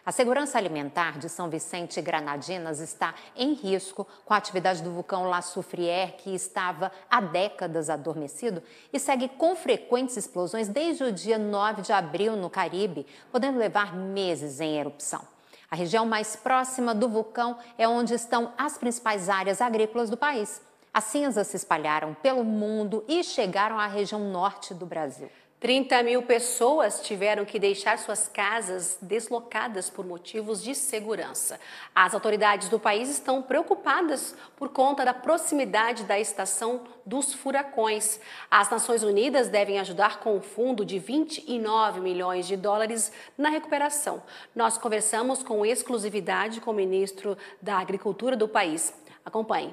A segurança alimentar de São Vicente e Granadinas está em risco com a atividade do vulcão Soufrière, que estava há décadas adormecido e segue com frequentes explosões desde o dia 9 de abril no Caribe, podendo levar meses em erupção. A região mais próxima do vulcão é onde estão as principais áreas agrícolas do país. As cinzas se espalharam pelo mundo e chegaram à região norte do Brasil. 30 mil pessoas tiveram que deixar suas casas deslocadas por motivos de segurança. As autoridades do país estão preocupadas por conta da proximidade da estação dos furacões. As Nações Unidas devem ajudar com um fundo de 29 milhões de dólares na recuperação. Nós conversamos com exclusividade com o ministro da Agricultura do país. Acompanhe.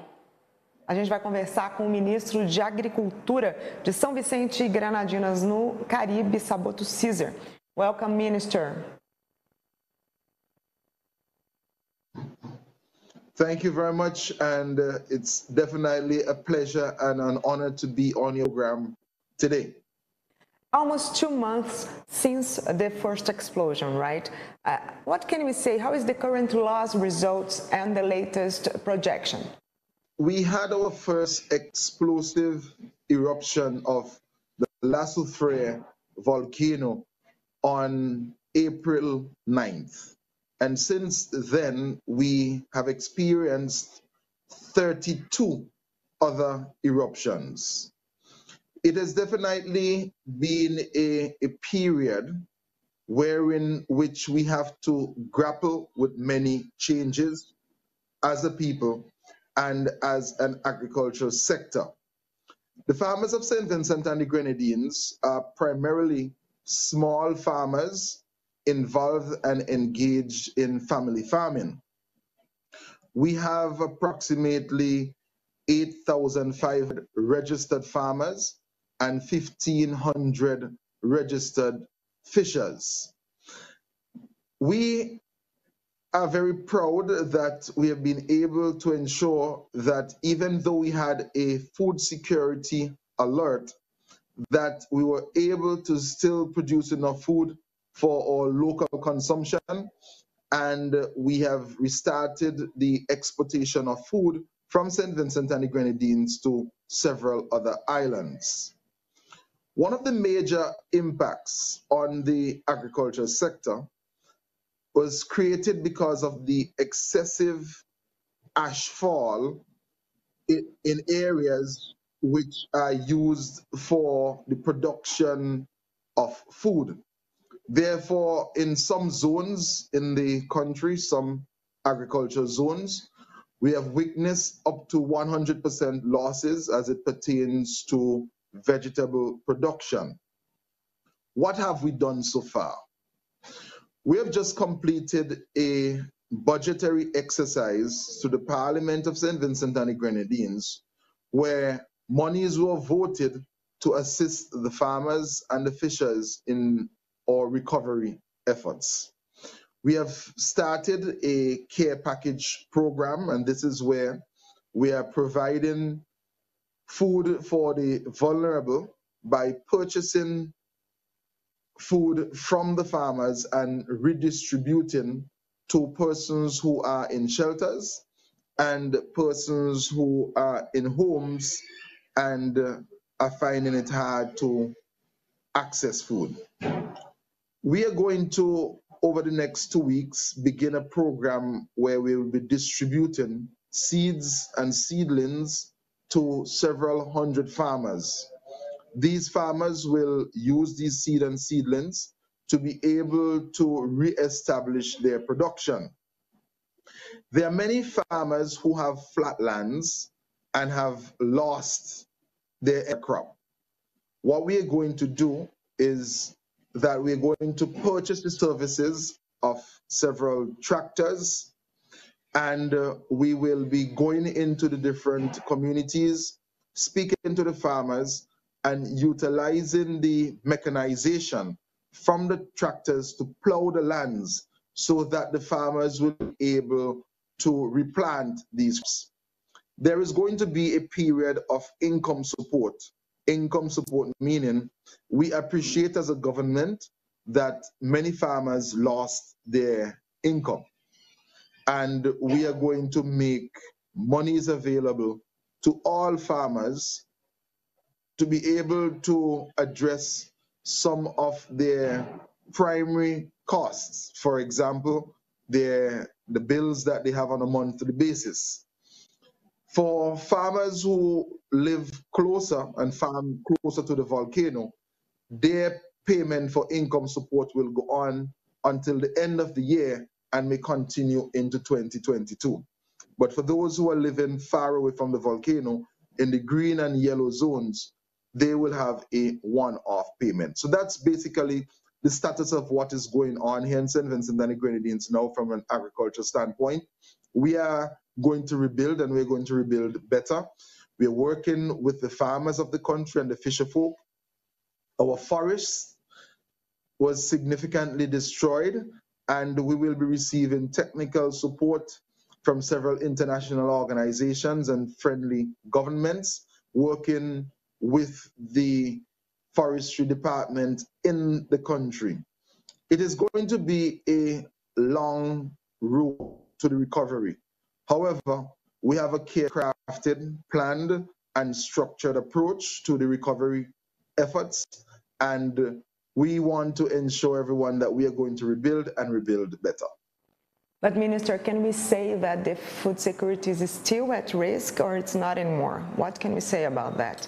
A gente vai conversar com o ministro de Agricultura de São Vicente e Granadinas, no Caribe, Saboto César. Welcome, Minister. Thank you very much, and it's definitely a pleasure and an honor to be on your program today. Almost 2 months since the first explosion, right? What can we say? How is the current loss results and the latest projection? We had our first explosive eruption of the Soufrière volcano on April 9th. And since then, we have experienced 32 other eruptions. It has definitely been a period wherein which we have to grapple with many changes as a people and as an agricultural sector. The farmers of St. Vincent and the Grenadines are primarily small farmers involved and engaged in family farming. We have approximately 8,500 registered farmers and 1,500 registered fishers. We are very proud that we have been able to ensure that even though we had a food security alert, that we were able to still produce enough food for our local consumption, and we have restarted the exportation of food from St. Vincent and the Grenadines to several other islands. One of the major impacts on the agriculture sector was created because of the excessive ashfall in areas which are used for the production of food. Therefore, in some zones in the country, some agricultural zones, we have witnessed up to 100% losses as it pertains to vegetable production. What have we done so far? We have just completed a budgetary exercise to the Parliament of St. Vincent and the Grenadines, where monies were voted to assist the farmers and the fishers in our recovery efforts. We have started a care package program, and this is where we are providing food for the vulnerable by purchasing food from the farmers and redistributing to persons who are in shelters and persons who are in homes and are finding it hard to access food. We are going to, over the next 2 weeks, begin a program where we will be distributing seeds and seedlings to several hundred farmers. These farmers will use these seed and seedlings to be able to re-establish their production. There are many farmers who have flatlands and have lost their crop. What we are going to do is that we're going to purchase the services of several tractors, and we will be going into the different communities, speaking to the farmers, and utilizing the mechanization from the tractors to plow the lands so that the farmers will be able to replant these. There is going to be a period of income support. Income support meaning we appreciate as a government that many farmers lost their income. And we are going to make monies available to all farmers to be able to address some of their primary costs. For example, the bills that they have on a monthly basis. For farmers who live closer and farm closer to the volcano, their payment for income support will go on until the end of the year and may continue into 2022. But for those who are living far away from the volcano, in the green and yellow zones, they will have a one-off payment. So that's basically the status of what is going on here in St. Vincent and the Grenadines now from an agriculture standpoint. We are going to rebuild, and we're going to rebuild better. We're working with the farmers of the country and the fisher folk. Our forests was significantly destroyed, and we will be receiving technical support from several international organizations and friendly governments working with the forestry department in the country. It is going to be a long road to the recovery. However, we have a carefully planned and structured approach to the recovery efforts, and we want to ensure everyone that we are going to rebuild and rebuild better. But Minister, can we say that the food security is still at risk, or it's not anymore? What can we say about that?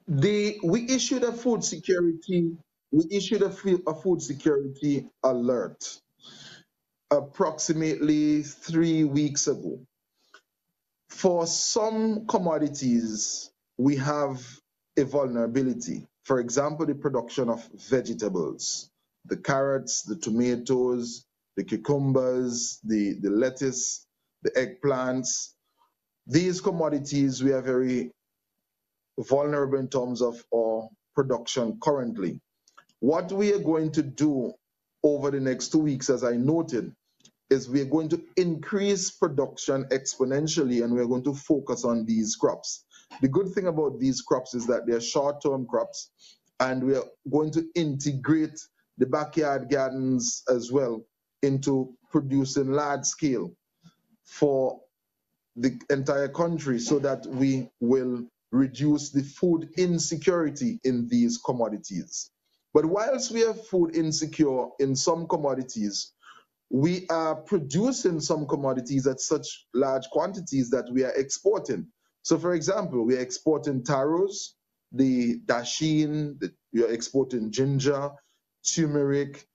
We issued a food security alert approximately 3 weeks ago. For some commodities, we have a vulnerability. For example, the production of vegetables, the carrots, the tomatoes, the cucumbers, the lettuce, the eggplants. These commodities, we are very vulnerable in terms of our production currently. What we are going to do over the next 2 weeks, as I noted, is we are going to increase production exponentially, and we're going to focus on these crops. The good thing about these crops is that they're short-term crops, and we are going to integrate the backyard gardens as well into producing large scale for the entire country, so that we will reduce the food insecurity in these commodities. But whilst we are food insecure in some commodities, we are producing some commodities at such large quantities that we are exporting. So for example, we are exporting taros, the dasheen, we are exporting ginger, turmeric,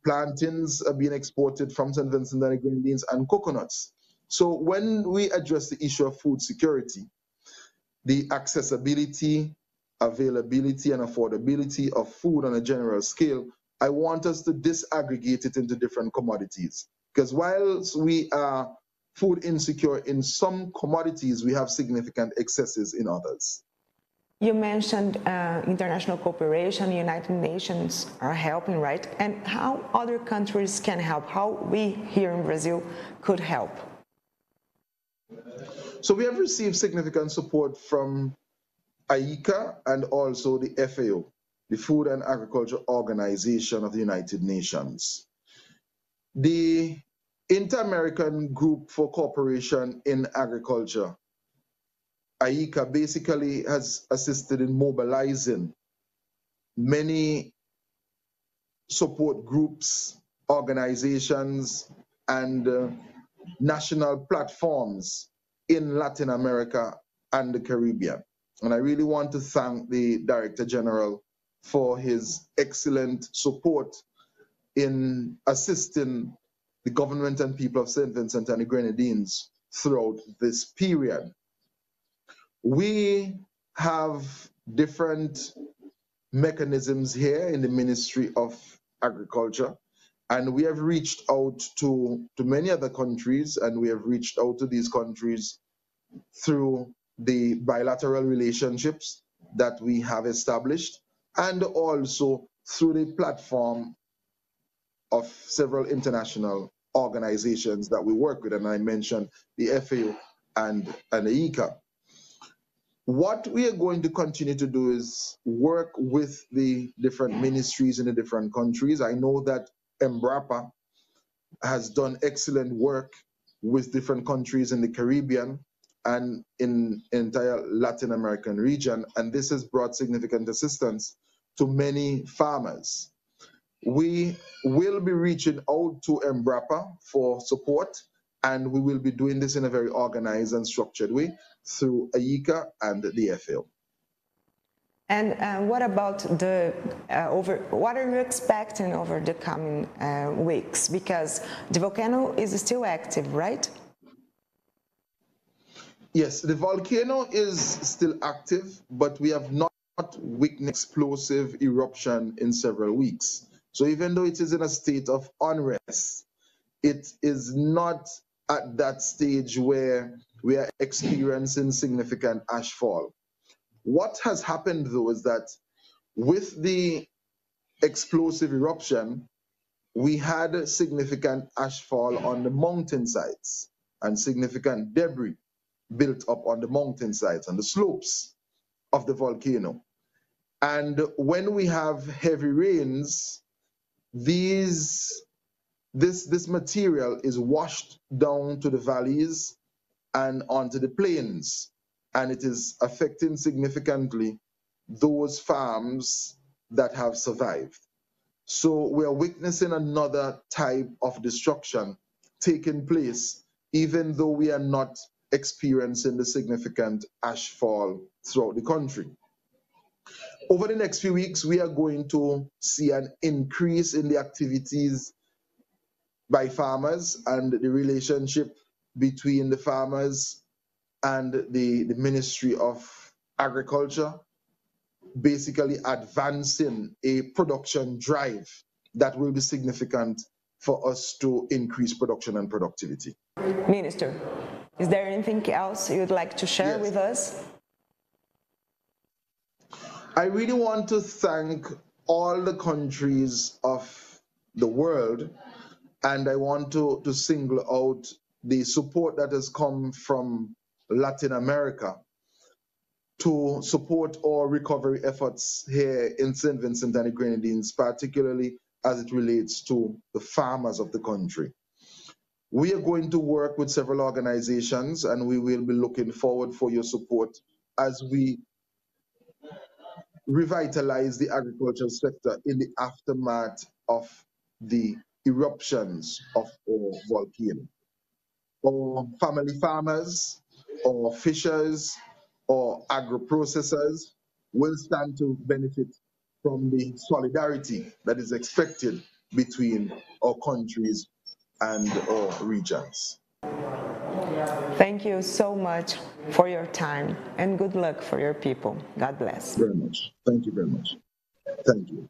plantains are being exported from St. Vincent and the Grenadines, and coconuts. So when we address the issue of food security, the accessibility, availability, and affordability of food on a general scale, I want us to disaggregate it into different commodities. Because whilst we are food insecure in some commodities, we have significant excesses in others. You mentioned international cooperation, United Nations are helping, right? And how other countries can help, how we here in Brazil could help? So we have received significant support from ICA and also the FAO, the Food and Agriculture Organization of the United Nations. The Inter-American Group for Cooperation in Agriculture, ICA, basically has assisted in mobilizing many support groups, organizations, and national platforms in Latin America and the Caribbean. And I really want to thank the Director General for his excellent support in assisting the government and people of St. Vincent and the Grenadines throughout this period. We have different mechanisms here in the Ministry of Agriculture, and we have reached out to many other countries, and we have reached out to these countries through the bilateral relationships that we have established, and also through the platform of several international organizations that we work with, and I mentioned the FAO and the ICA. What we are going to continue to do is work with the different ministries in the different countries. I know that Embrapa has done excellent work with different countries in the Caribbean and in entire Latin American region, and this has brought significant assistance to many farmers. We will be reaching out to Embrapa for support, and we will be doing this in a very organized and structured way through AICA and the FAO. And what about the what are you expecting over the coming weeks? Because the volcano is still active, right? Yes, the volcano is still active, but we have not witnessed explosive eruption in several weeks. So even though it is in a state of unrest, it is not at that stage where we are experiencing significant ashfall. What has happened though is that with the explosive eruption, we had significant ashfall on the mountainsides and significant debris built up on the mountainsides and the slopes of the volcano. And when we have heavy rains, this material is washed down to the valleys and onto the plains, and it is affecting significantly those farms that have survived. So we are witnessing another type of destruction taking place, even though we are not experiencing the significant ashfall throughout the country. Over the next few weeks, we are going to see an increase in the activities by farmers and the relationship between the farmers and the Ministry of Agriculture, basically advancing a production drive that will be significant for us to increase production and productivity. Minister, is there anything else you'd like to share with us? I really want to thank all the countries of the world, and I want to single out the support that has come from Latin America to support our recovery efforts here in St. Vincent and the Grenadines, particularly as it relates to the farmers of the country. We are going to work with several organizations, and we will be looking forward for your support as we revitalize the agricultural sector in the aftermath of the eruptions of our volcano. Our family farmers, or fishers, or agro-processors will stand to benefit from the solidarity that is expected between our countries and our regions. Thank you so much for your time, and good luck for your people. God bless. Very much. Thank you very much. Thank you.